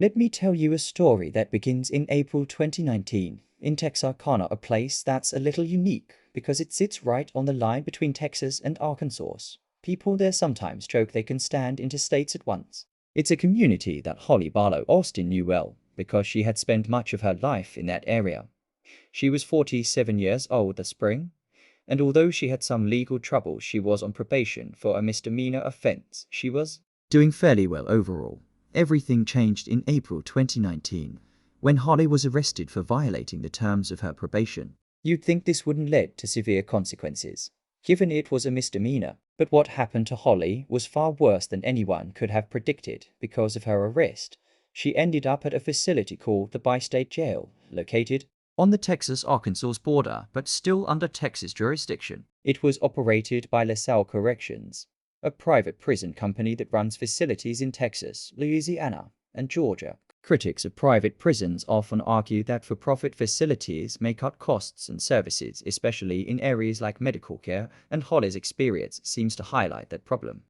Let me tell you a story that begins in April 2019 in Texarkana, a place that's a little unique because it sits right on the line between Texas and Arkansas. People there sometimes joke they can stand interstates at once. It's a community that Holly Barlow-Austin knew well because she had spent much of her life in that area. She was 47 years old that spring, and although she had some legal trouble, she was on probation for a misdemeanor offense. She was doing fairly well overall. Everything changed in April 2019 when Holly was arrested for violating the terms of her probation. You'd think this wouldn't lead to severe consequences, given it was a misdemeanor. But what happened to Holly was far worse than anyone could have predicted. Because of her arrest, she ended up at a facility called the Bi-State Jail, located on the Texas-Arkansas border, but still under Texas jurisdiction. It was operated by LaSalle Corrections, a private prison company that runs facilities in Texas, Louisiana, and Georgia. Critics of private prisons often argue that for-profit facilities may cut costs and services, especially in areas like medical care, and Holly's experience seems to highlight that problem.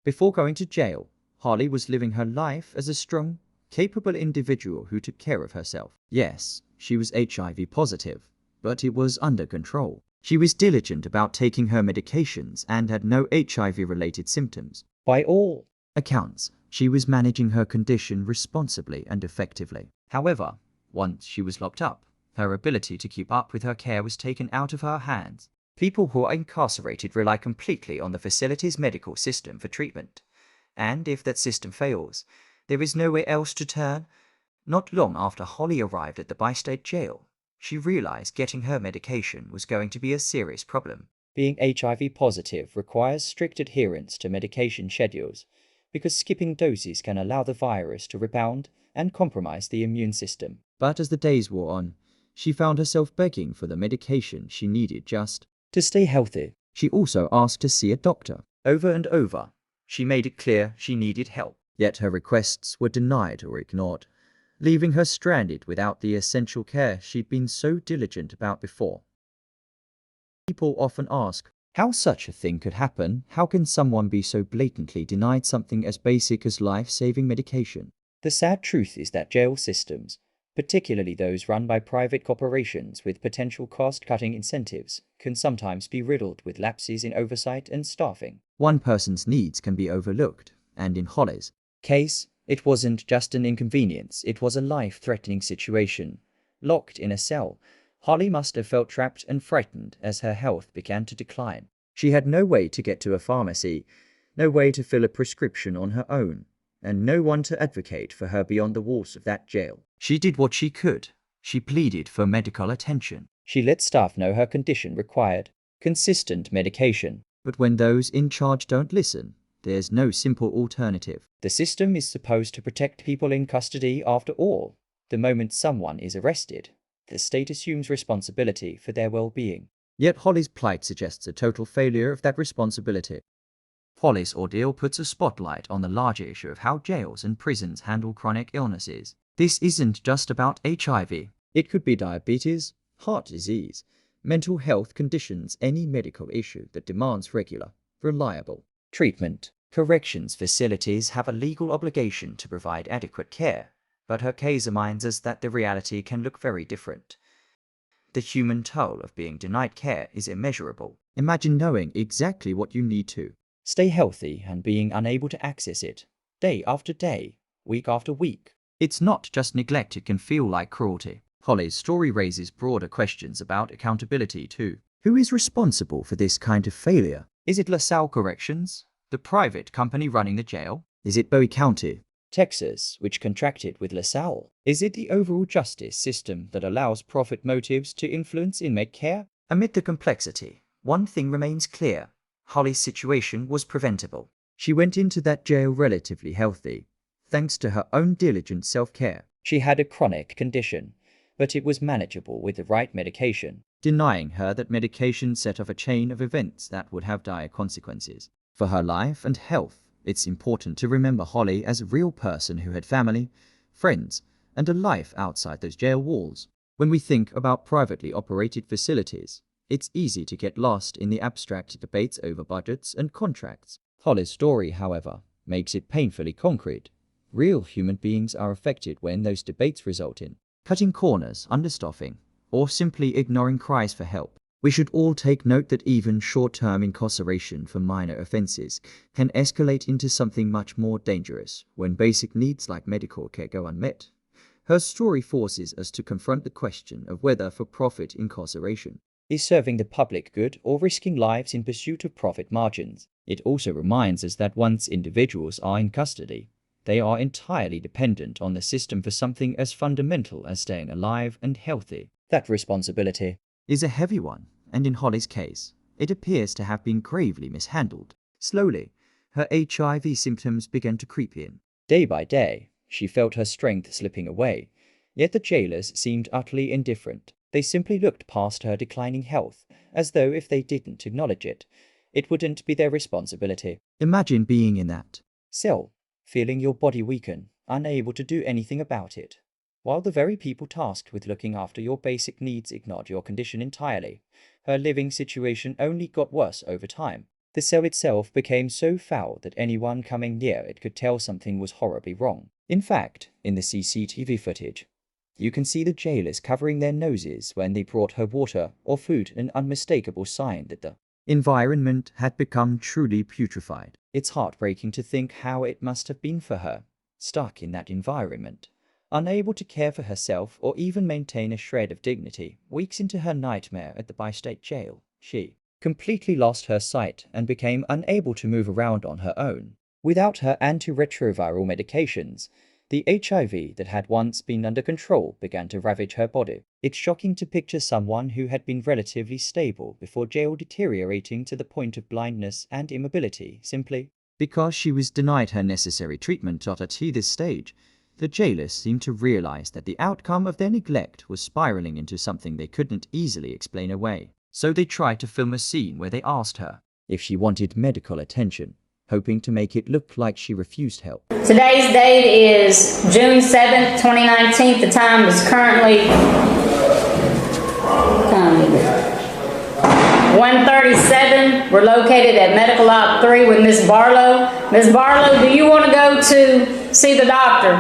Before going to jail, Holly was living her life as a strong, capable individual who took care of herself. Yes, she was HIV positive, but it was under control. She was diligent about taking her medications and had no HIV-related symptoms. By all accounts, she was managing her condition responsibly and effectively. However, once she was locked up, her ability to keep up with her care was taken out of her hands. People who are incarcerated rely completely on the facility's medical system for treatment, and if that system fails, there is nowhere else to turn. Not long after Holly arrived at the Bi-State Jail, she realized getting her medication was going to be a serious problem. Being HIV positive requires strict adherence to medication schedules, because skipping doses can allow the virus to rebound and compromise the immune system. But as the days wore on, she found herself begging for the medication she needed just to stay healthy. She also asked to see a doctor. Over and over, she made it clear she needed help. Yet her requests were denied or ignored, leaving her stranded without the essential care she'd been so diligent about before. People often ask how such a thing could happen. How can someone be so blatantly denied something as basic as life-saving medication? The sad truth is that jail systems, particularly those run by private corporations with potential cost-cutting incentives, can sometimes be riddled with lapses in oversight and staffing. One person's needs can be overlooked, and in Holly's case, it wasn't just an inconvenience, it was a life-threatening situation. Locked in a cell, Holly must have felt trapped and frightened as her health began to decline. She had no way to get to a pharmacy, no way to fill a prescription on her own, and no one to advocate for her beyond the walls of that jail. She did what she could. She pleaded for medical attention. She let staff know her condition required consistent medication. But when those in charge don't listen, there's no simple alternative. The system is supposed to protect people in custody after all. The moment someone is arrested, the state assumes responsibility for their well-being. Yet Holly's plight suggests a total failure of that responsibility. Holly's ordeal puts a spotlight on the larger issue of how jails and prisons handle chronic illnesses. This isn't just about HIV. It could be diabetes, heart disease, mental health conditions, any medical issue that demands regular, reliable treatment. Corrections facilities have a legal obligation to provide adequate care, but her case reminds us that the reality can look very different. The human toll of being denied care is immeasurable. Imagine knowing exactly what you need to stay healthy and being unable to access it, day after day, week after week. It's not just neglect, it can feel like cruelty. Holly's story raises broader questions about accountability too. Who is responsible for this kind of failure? Is it LaSalle Corrections, the private company running the jail? Is it Bowie County, Texas, which contracted with LaSalle? Is it the overall justice system that allows profit motives to influence inmate care? Amid the complexity, one thing remains clear. Holly's situation was preventable. She went into that jail relatively healthy, thanks to her own diligent self-care. She had a chronic condition, but it was manageable with the right medication. Denying her that medication set off a chain of events that would have dire consequences. For her life and health, it's important to remember Holly as a real person who had family, friends, and a life outside those jail walls. When we think about privately operated facilities, it's easy to get lost in the abstract debates over budgets and contracts. Holly's story, however, makes it painfully concrete. Real human beings are affected when those debates result in cutting corners, understaffing, or simply ignoring cries for help. We should all take note that even short-term incarceration for minor offenses can escalate into something much more dangerous when basic needs like medical care go unmet. Her story forces us to confront the question of whether for-profit incarceration is serving the public good or risking lives in pursuit of profit margins. It also reminds us that once individuals are in custody, they are entirely dependent on the system for something as fundamental as staying alive and healthy. That responsibility is a heavy one, and in Holly's case, it appears to have been gravely mishandled. Slowly, her HIV symptoms began to creep in. Day by day, she felt her strength slipping away, yet the jailers seemed utterly indifferent. They simply looked past her declining health, as though if they didn't acknowledge it, it wouldn't be their responsibility. Imagine being in that cell, feeling your body weaken, unable to do anything about it, while the very people tasked with looking after your basic needs ignored your condition entirely. Her living situation only got worse over time. The cell itself became so foul that anyone coming near it could tell something was horribly wrong. In fact, in the CCTV footage, you can see the jailers covering their noses when they brought her water or food, an unmistakable sign that the environment had become truly putrefied. It's heartbreaking to think how it must have been for her, stuck in that environment, unable to care for herself or even maintain a shred of dignity. Weeks into her nightmare at the bi-state jail, she completely lost her sight and became unable to move around on her own. Without her antiretroviral medications, the HIV that had once been under control began to ravage her body. It's shocking to picture someone who had been relatively stable before jail deteriorating to the point of blindness and immobility simply because she was denied her necessary treatment. At this stage, the jailers seemed to realize that the outcome of their neglect was spiraling into something they couldn't easily explain away. So they tried to film a scene where they asked her if she wanted medical attention, hoping to make it look like she refused help. Today's date is June 7th, 2019. The time is currently 1:37. We're located at Medical Op 3 with Ms. Barlow. Ms. Barlow, do you want to go to see the doctor?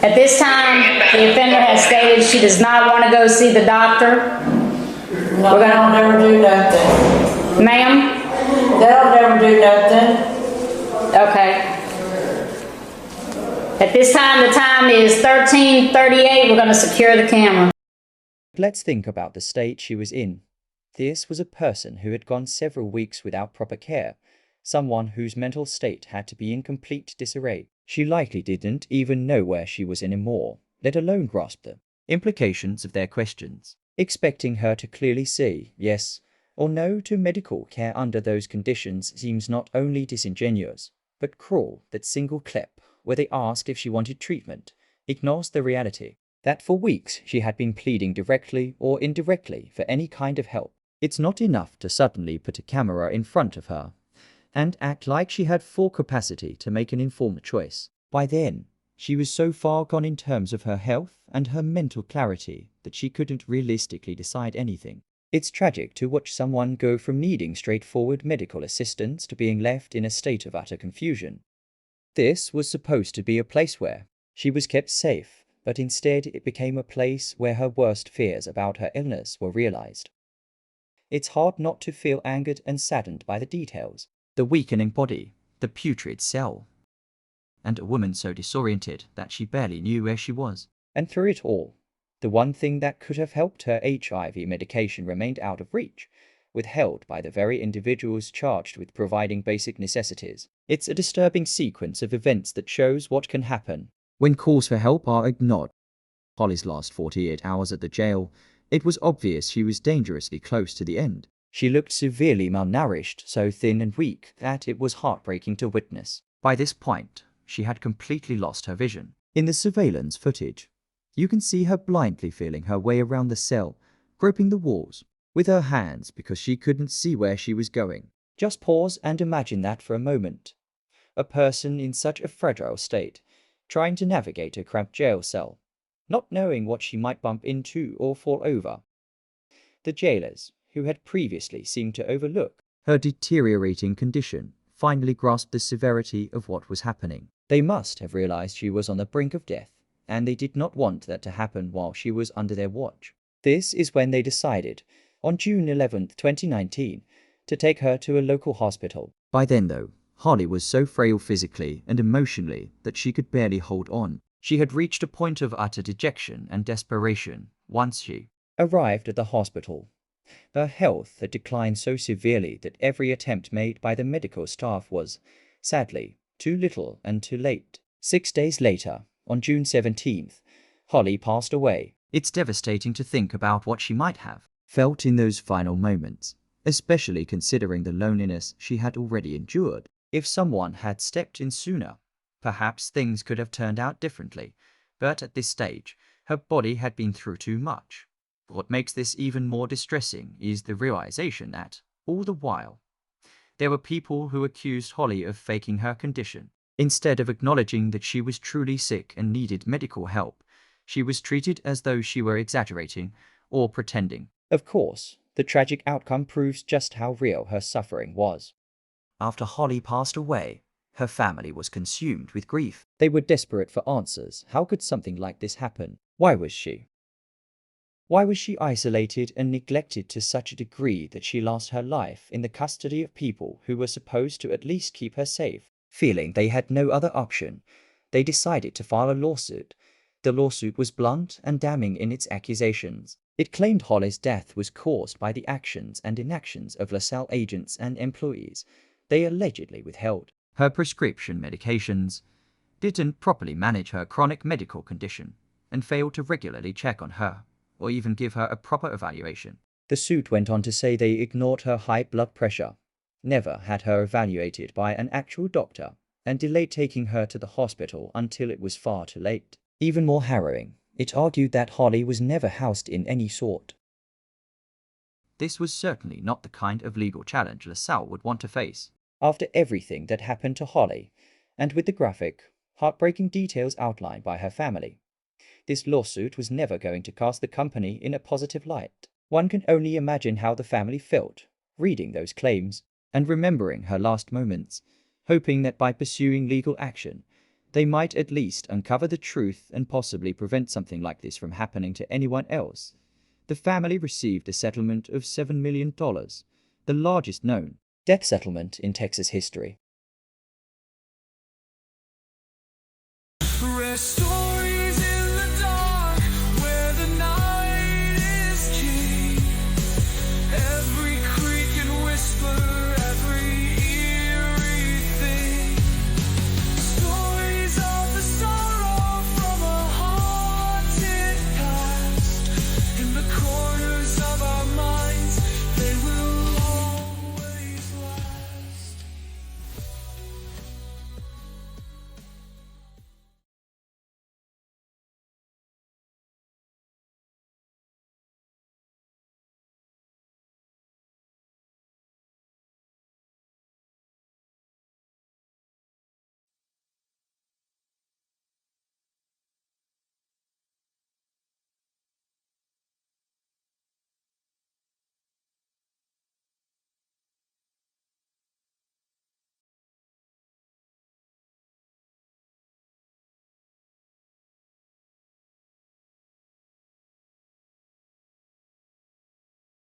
At this time, the offender has stated she does not want to go see the doctor. No, they'll never do nothing. Ma'am? They'll never do nothing. Okay. At this time, the time is 13:38. We're going to secure the camera. Let's think about the state she was in. This was a person who had gone several weeks without proper care, someone whose mental state had to be in complete disarray. She likely didn't even know where she was anymore, let alone grasp the implications of their questions. Expecting her to clearly say yes or no to medical care under those conditions seems not only disingenuous, but cruel. That single clip, where they asked if she wanted treatment, ignores the reality that for weeks she had been pleading directly or indirectly for any kind of help. It's not enough to suddenly put a camera in front of her and act like she had full capacity to make an informed choice. By then, she was so far gone in terms of her health and her mental clarity that she couldn't realistically decide anything. It's tragic to watch someone go from needing straightforward medical assistance to being left in a state of utter confusion. This was supposed to be a place where she was kept safe, but instead it became a place where her worst fears about her illness were realized. It's hard not to feel angered and saddened by the details. The weakening body, the putrid cell, and a woman so disoriented that she barely knew where she was. And through it all, the one thing that could have helped her HIV medication remained out of reach, withheld by the very individuals charged with providing basic necessities. It's a disturbing sequence of events that shows what can happen when calls for help are ignored. Holly's last 48 hours at the jail, it was obvious she was dangerously close to the end. She looked severely malnourished, so thin and weak that it was heartbreaking to witness. By this point, she had completely lost her vision. In the surveillance footage, you can see her blindly feeling her way around the cell, groping the walls with her hands because she couldn't see where she was going. Just pause and imagine that for a moment. A person in such a fragile state, trying to navigate a cramped jail cell, not knowing what she might bump into or fall over. The jailers, who had previously seemed to overlook her deteriorating condition, finally grasped the severity of what was happening. They must have realized she was on the brink of death, and they did not want that to happen while she was under their watch. This is when they decided, on June 11, 2019, to take her to a local hospital. By then, though, Holly was so frail physically and emotionally that she could barely hold on. She had reached a point of utter dejection and desperation once she arrived at the hospital. Her health had declined so severely that every attempt made by the medical staff was, sadly, too little and too late. 6 days later, on June 17th, Holly passed away. It's devastating to think about what she might have felt in those final moments, especially considering the loneliness she had already endured. If someone had stepped in sooner, perhaps things could have turned out differently, but at this stage, her body had been through too much. What makes this even more distressing is the realization that, all the while, there were people who accused Holly of faking her condition. Instead of acknowledging that she was truly sick and needed medical help, she was treated as though she were exaggerating or pretending. Of course, the tragic outcome proves just how real her suffering was. After Holly passed away, her family was consumed with grief. They were desperate for answers. How could something like this happen? Why was she isolated and neglected to such a degree that she lost her life in the custody of people who were supposed to at least keep her safe? Feeling they had no other option, they decided to file a lawsuit. The lawsuit was blunt and damning in its accusations. It claimed Holly's death was caused by the actions and inactions of LaSalle agents and employees they allegedly withheld. Her prescription medications, didn't properly manage her chronic medical condition, and failed to regularly check on her or even give her a proper evaluation. The suit went on to say they ignored her high blood pressure, never had her evaluated by an actual doctor, and delayed taking her to the hospital until it was far too late. Even more harrowing, it argued that Holly was never housed in any sort. This was certainly not the kind of legal challenge LaSalle would want to face. After everything that happened to Holly, and with the graphic, heartbreaking details outlined by her family, this lawsuit was never going to cast the company in a positive light. One can only imagine how the family felt, reading those claims, and remembering her last moments, hoping that by pursuing legal action, they might at least uncover the truth and possibly prevent something like this from happening to anyone else. The family received a settlement of $7 million, the largest known death settlement in Texas history.